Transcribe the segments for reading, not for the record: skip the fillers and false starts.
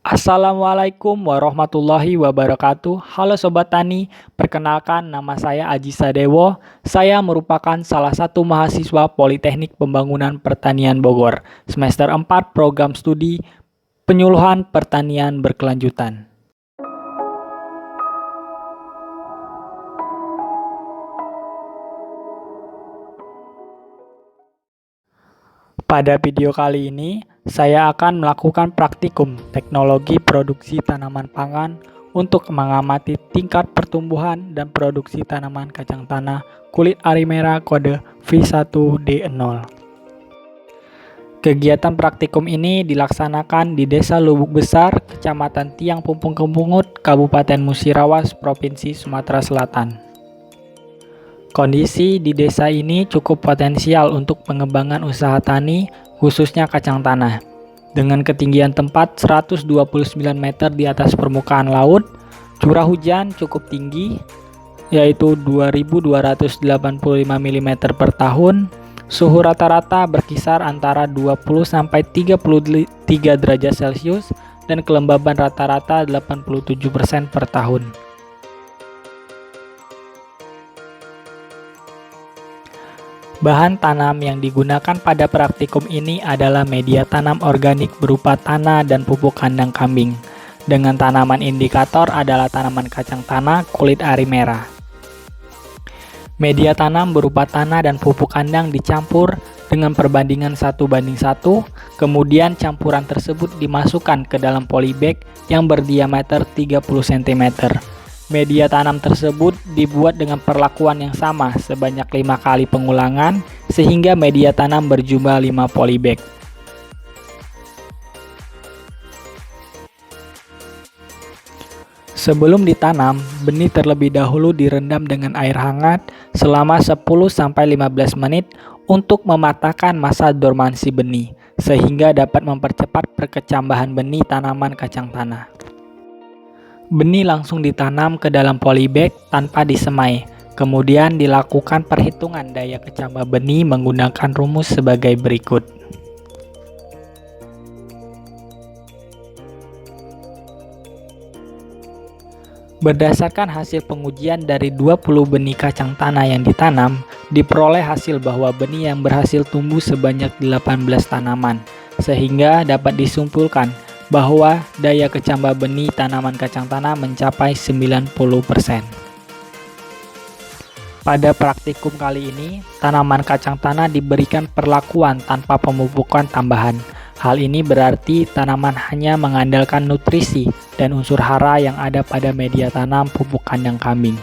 Assalamualaikum warahmatullahi wabarakatuh. Halo Sobat Tani, perkenalkan nama saya Aji Sadewo. Saya merupakan salah satu mahasiswa Politeknik Pembangunan Pertanian Bogor, semester 4 program studi Penyuluhan Pertanian Berkelanjutan. Pada video kali ini, saya akan melakukan praktikum teknologi produksi tanaman pangan untuk mengamati tingkat pertumbuhan dan produksi tanaman kacang tanah kulit ari merah kode V1D0. Kegiatan praktikum ini dilaksanakan di Desa Lubuk Besar, Kecamatan Tiang Pumpung Kepungut, Kabupaten Musirawas, Provinsi Sumatera Selatan. Kondisi di desa ini cukup potensial untuk pengembangan usaha tani, khususnya kacang tanah. Dengan ketinggian tempat 129 meter di atas permukaan laut, curah hujan cukup tinggi, yaitu 2.285 mm per tahun, suhu rata-rata berkisar antara 20-33 derajat Celcius, dan kelembaban rata-rata 87% per tahun. Bahan tanam yang digunakan pada praktikum ini adalah media tanam organik berupa tanah dan pupuk kandang kambing. Dengan tanaman indikator adalah tanaman kacang tanah kulit ari merah. Media tanam berupa tanah dan pupuk kandang dicampur dengan perbandingan 1:1, kemudian campuran tersebut dimasukkan ke dalam polybag yang berdiameter 30 cm. Media tanam tersebut dibuat dengan perlakuan yang sama sebanyak 5 kali pengulangan sehingga media tanam berjumlah 5 polybag. Sebelum ditanam, benih terlebih dahulu direndam dengan air hangat selama 10-15 menit untuk mematahkan masa dormansi benih sehingga dapat mempercepat perkecambahan benih tanaman kacang tanah. Benih langsung ditanam ke dalam polybag tanpa disemai. Kemudian dilakukan perhitungan daya kecambah benih menggunakan rumus sebagai berikut. Berdasarkan hasil pengujian dari 20 benih kacang tanah yang ditanam, diperoleh hasil bahwa benih yang berhasil tumbuh sebanyak 18 tanaman, sehingga dapat disimpulkan bahwa daya kecambah benih tanaman kacang tanah mencapai 90%. Pada praktikum kali ini, tanaman kacang tanah diberikan perlakuan tanpa pemupukan tambahan. Hal ini berarti tanaman hanya mengandalkan nutrisi dan unsur hara yang ada pada media tanam pupuk kandang kambing.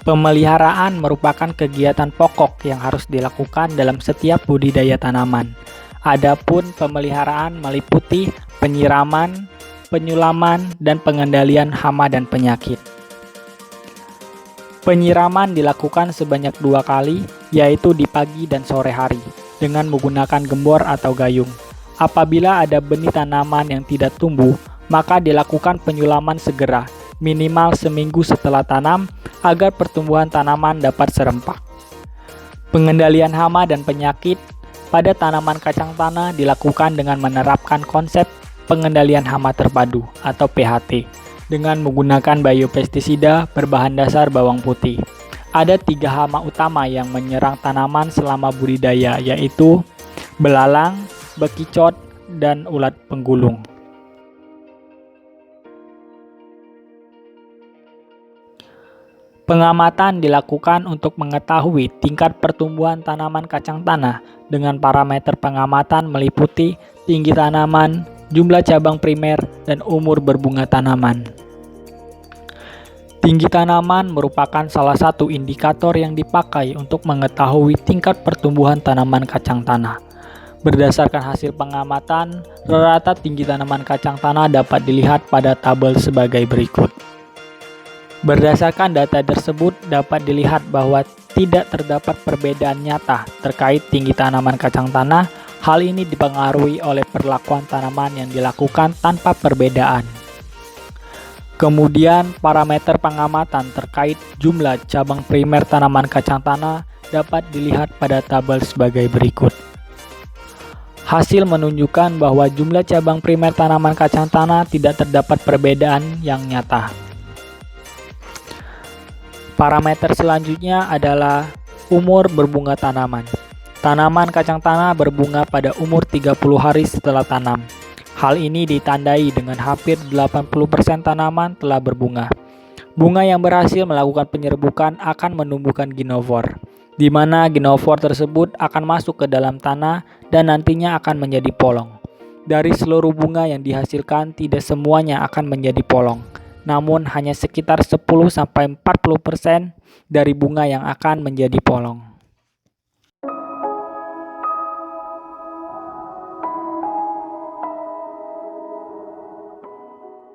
Pemeliharaan merupakan kegiatan pokok yang harus dilakukan dalam setiap budidaya tanaman. Adapun pemeliharaan meliputi penyiraman, penyulaman, dan pengendalian hama dan penyakit. Penyiraman dilakukan sebanyak 2 kali, yaitu di pagi dan sore hari, dengan menggunakan gembor atau gayung. Apabila ada benih tanaman yang tidak tumbuh, maka dilakukan penyulaman segera, minimal seminggu setelah tanam, agar pertumbuhan tanaman dapat serempak. Pengendalian hama dan penyakit pada tanaman kacang tanah dilakukan dengan menerapkan konsep pengendalian hama terpadu atau PHT dengan menggunakan biopestisida berbahan dasar bawang putih. Ada 3 hama utama yang menyerang tanaman selama budidaya, yaitu belalang, bekicot, dan ulat penggulung. Pengamatan dilakukan untuk mengetahui tingkat pertumbuhan tanaman kacang tanah dengan parameter pengamatan meliputi tinggi tanaman, jumlah cabang primer, dan umur berbunga tanaman. Tinggi tanaman merupakan salah satu indikator yang dipakai untuk mengetahui tingkat pertumbuhan tanaman kacang tanah. Berdasarkan hasil pengamatan, rata tinggi tanaman kacang tanah dapat dilihat pada tabel sebagai berikut. Berdasarkan data tersebut dapat dilihat bahwa tidak terdapat perbedaan nyata terkait tinggi tanaman kacang tanah. Hal ini dipengaruhi oleh perlakuan tanaman yang dilakukan tanpa perbedaan. Kemudian parameter pengamatan terkait jumlah cabang primer tanaman kacang tanah dapat dilihat pada tabel sebagai berikut. Hasil menunjukkan bahwa jumlah cabang primer tanaman kacang tanah tidak terdapat perbedaan yang nyata. Parameter selanjutnya adalah umur berbunga tanaman. Tanaman kacang tanah berbunga pada umur 30 hari setelah tanam. Hal ini ditandai dengan hampir 80% tanaman telah berbunga. Bunga yang berhasil melakukan penyerbukan akan menumbuhkan ginofor, di mana ginofor tersebut akan masuk ke dalam tanah dan nantinya akan menjadi polong. Dari seluruh bunga yang dihasilkan, tidak semuanya akan menjadi polong, namun hanya sekitar 10-40% dari bunga yang akan menjadi polong.